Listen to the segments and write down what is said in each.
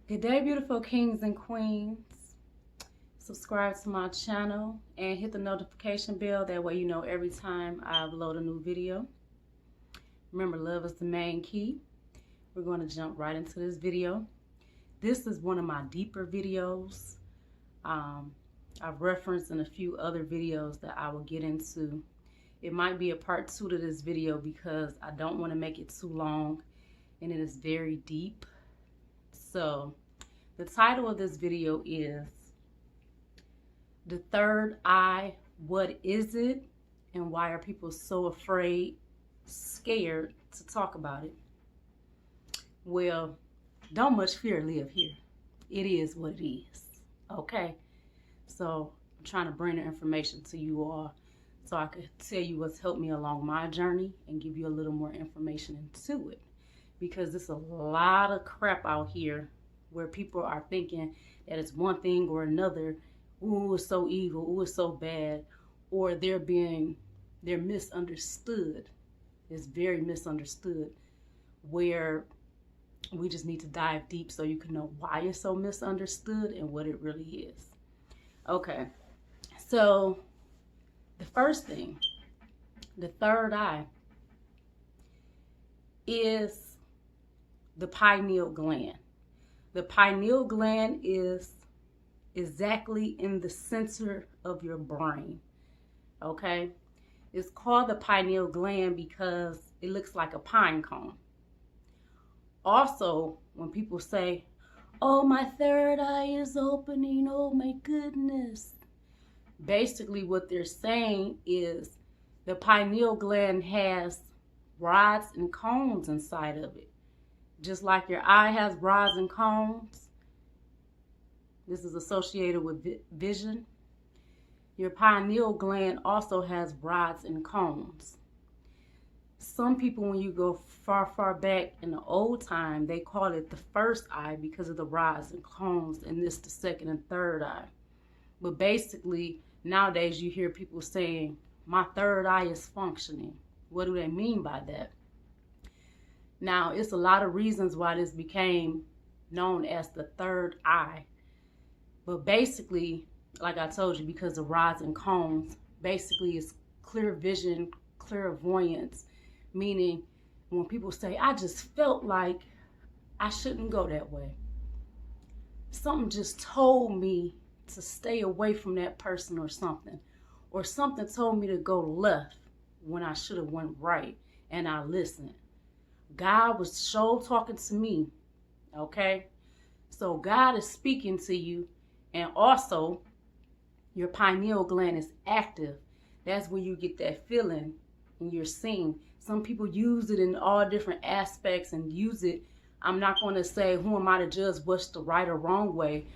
Good day, beautiful kings and queens. Subscribe to my channel and hit the notification bell. That way you know every time I upload a new video. Remember, love is the main key. We're going to jump right into this video. This is one of my deeper videos. I've referenced in a few other videos that I will get into. It might be a part 2 to this video because I don't want to make it too long and it is very deep. So the title of this video is The Third Eye, What Is It? And Why Are People So Afraid, Scared to talk about it? Well, don't much fear live here. It is what it is. Okay? So I'm trying to bring the information to you all so I could tell you what's helped me along my journey and give you a little more information into it. Because there's a lot of crap out here where people are thinking that it's one thing or another. Ooh, it's so evil. Ooh, it's so bad. Or they're misunderstood. It's very misunderstood, where we just need to dive deep so you can know why it's so misunderstood and what it really is. Okay, so the first thing, the third eye, is the pineal gland. The pineal gland is exactly in the center of your brain. Okay? It's called the pineal gland because it looks like a pine cone. Also, when people say, oh, my third eye is opening, oh my goodness. Basically what they're saying is the pineal gland has rods and cones inside of it. Just like your eye has rods and cones, this is associated with vision. Your pineal gland also has rods and cones. Some people, when you go far back in the old time, they call it the first eye because of the rods and cones, and this the second and third eye. But basically, nowadays you hear people saying, my third eye is functioning. What do they mean by that? Now, it's a lot of reasons why this became known as the third eye. But basically, like I told you, because of rods and cones, basically it's clear vision, clairvoyance, meaning when people say, I just felt like I shouldn't go that way. Something just told me to stay away from that person or something. Or something told me to go left when I should have went right, and I listened. God was sure talking to me, okay? So God is speaking to you, and also your pineal gland is active. That's where you get that feeling and you're seeing. Some people use it in all different aspects and use it. I'm not going to say who am I to judge what's the right or wrong way,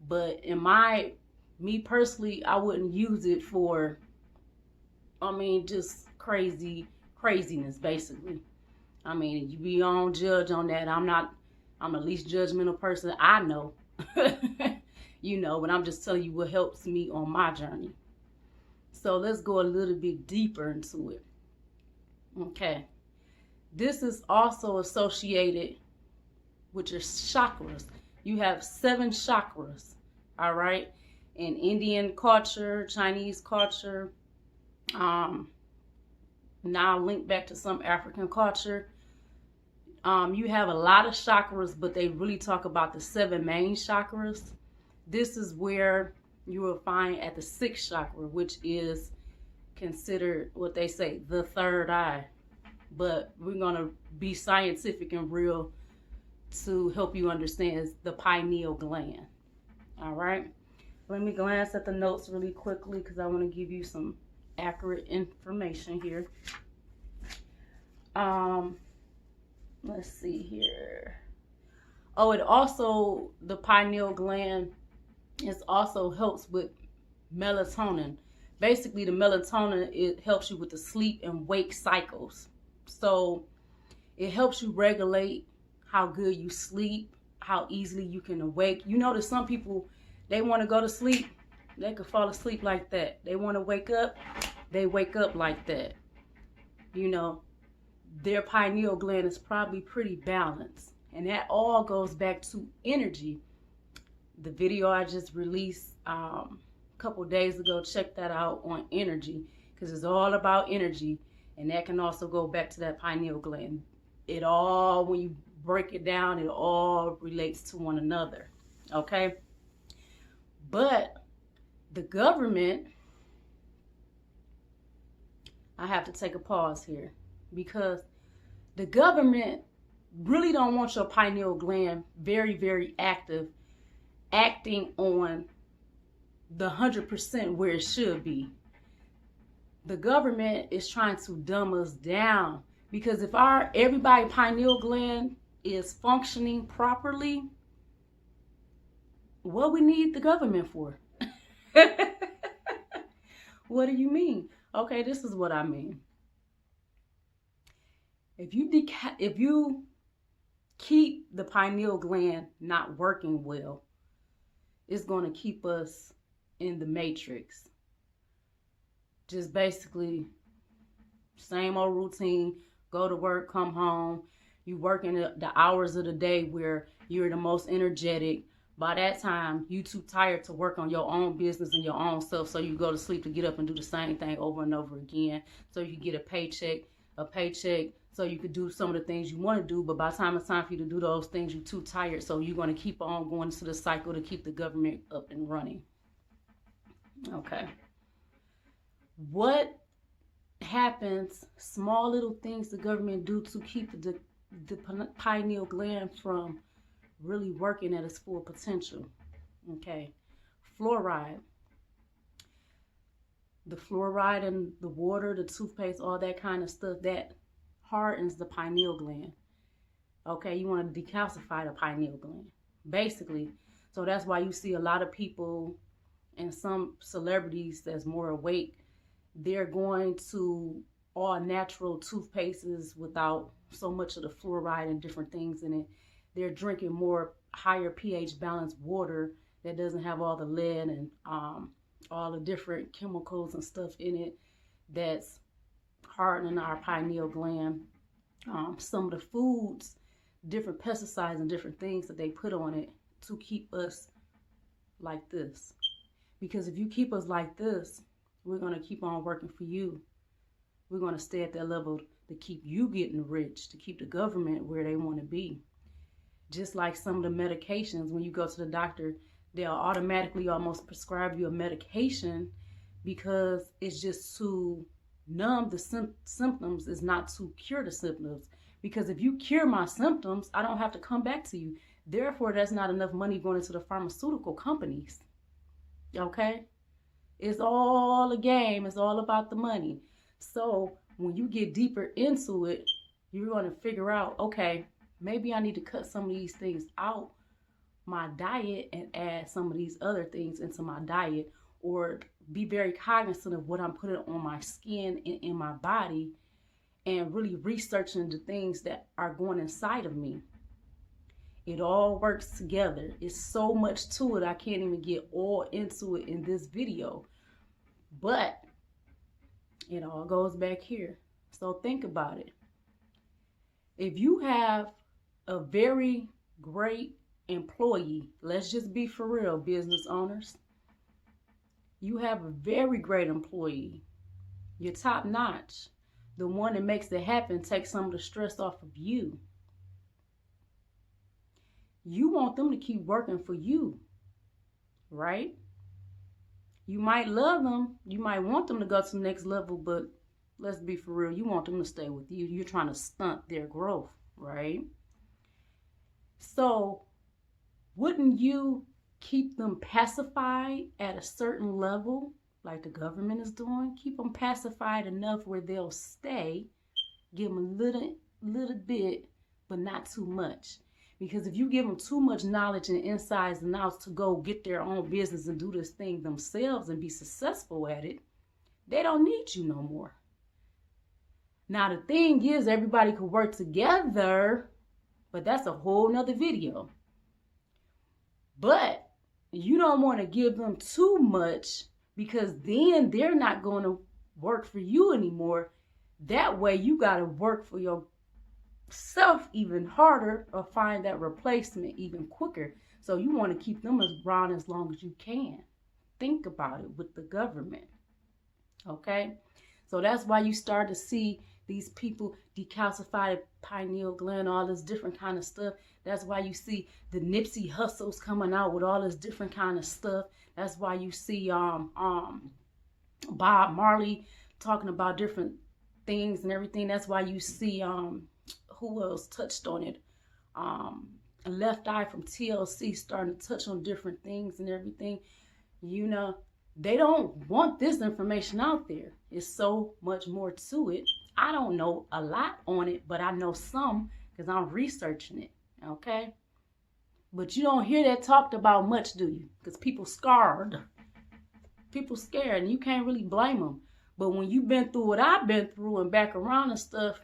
but in me personally, I wouldn't use it for, just craziness, basically. You be on judge on that. I'm the least judgmental person I know. But I'm just telling you what helps me on my journey. So let's go a little bit deeper into it. Okay. This is also associated with your chakras. You have 7 chakras, all right? In Indian culture, Chinese culture, now linked back to some African culture. You have a lot of chakras, but they really talk about the 7 main chakras. This is where you will find at the 6th chakra, which is considered what they say, the third eye. But we're going to be scientific and real to help you understand the pineal gland. All right. Let me glance at the notes really quickly because I want to give you some accurate information here. Let's see here. Oh, the pineal gland also helps with melatonin. Basically, the melatonin, it helps you with the sleep and wake cycles. So it helps you regulate how good you sleep, how easily you can awake. You know that some people, they want to go to sleep, they could fall asleep like that. They want to wake up, they wake up like that. Their pineal gland is probably pretty balanced. And that all goes back to energy. The video I just released a couple days ago, check that out on energy, because it's all about energy. And that can also go back to that pineal gland. It all, when you break it down, it all relates to one another. Okay? But the government, I have to take a pause here, because the government really don't want your pineal gland very, very active, acting on the 100% where it should be. The government is trying to dumb us down, because if everybody pineal gland is functioning properly, what we need the government for? What do you mean? Okay, this is what I mean. If you keep the pineal gland not working well, it's going to keep us in the matrix. Just basically same old routine, go to work, come home. You work in the hours of the day where you're the most energetic. By that time, you too tired to work on your own business and your own stuff, so you go to sleep to get up and do the same thing over and over again, so you get a paycheck, so you could do some of the things you want to do, but by the time it's time for you to do those things, you're too tired, so you're going to keep on going into the cycle to keep the government up and running. Okay. What happens, small little things the government do to keep the pineal gland from really working at its full potential? Okay. Fluoride. The fluoride in the water, the toothpaste, all that kind of stuff, that hardens the pineal gland. Okay, you want to decalcify the pineal gland, basically. So that's why you see a lot of people and some celebrities that's more awake, they're going to all natural toothpastes without so much of the fluoride and different things in it. They're drinking more higher pH balanced water that doesn't have all the lead and all the different chemicals and stuff in it that's hardening our pineal gland. Some of the foods, different pesticides and different things that they put on it to keep us like this. Because if you keep us like this, we're going to keep on working for you. We're going to stay at that level to keep you getting rich, to keep the government where they want to be. Just like some of the medications, when you go to the doctor, they'll automatically almost prescribe you a medication because it's just to numb the symptoms, is not to cure the symptoms. Because if you cure my symptoms, I don't have to come back to you. Therefore, there's not enough money going into the pharmaceutical companies. Okay? It's all a game. It's all about the money. So when you get deeper into it, you're going to figure out, okay, maybe I need to cut some of these things out my diet and add some of these other things into my diet, or be very cognizant of what I'm putting on my skin and in my body, and really researching the things that are going inside of me. It all works together. It's so much to it. I can't even get all into it in this video, but it all goes back here. So think about it. If you have a very great employee, let's just be for real, business owners. You have a very great employee. You're top notch. The one that makes it happen takes some of the stress off of you. You want them to keep working for you, right? You might love them. You might want them to go to the next level, but let's be for real. You want them to stay with you. You're trying to stunt their growth, right? So wouldn't you keep them pacified at a certain level, like the government is doing? Keep them pacified enough where they'll stay. Give them a little bit, but not too much. Because if you give them too much knowledge and insides and outs to go get their own business and do this thing themselves and be successful at it, they don't need you no more. Now the thing is, everybody could work together, but that's a whole nother video. But you don't want to give them too much, because then they're not going to work for you anymore. That way you got to work for self even harder or find that replacement even quicker. So you want to keep them as brown as long as you can. Think about it with the government. Okay? So that's why you start to see these people decalcify the pineal gland, all this different kind of stuff. That's why you see the Nipsey Hussles coming out with all this different kind of stuff. That's why you see Bob Marley talking about different things and everything. That's why you see who else touched on it? Left Eye from TLC starting to touch on different things and everything. You know, they don't want this information out there. It's so much more to it. I don't know a lot on it, but I know some because I'm researching it, okay? But you don't hear that talked about much, do you? Because people scared. People scared, and you can't really blame them. But when you've been through what I've been through and back around and stuff,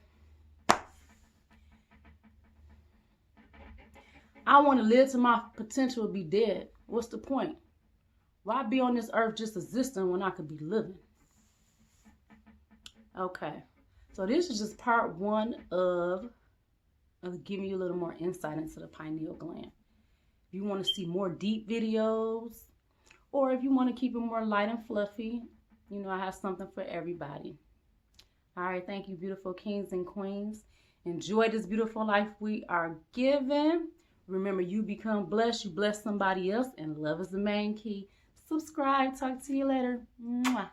I want to live to my potential to be dead. What's the point? Why be on this earth just existing when I could be living? Okay. So this is just part one of giving you a little more insight into the pineal gland. If you want to see more deep videos, or if you want to keep it more light and fluffy, you know, I have something for everybody. All right. Thank you, beautiful kings and queens. Enjoy this beautiful life we are given. Remember, you become blessed. You bless somebody else. And love is the main key. Subscribe. Talk to you later. Mwah.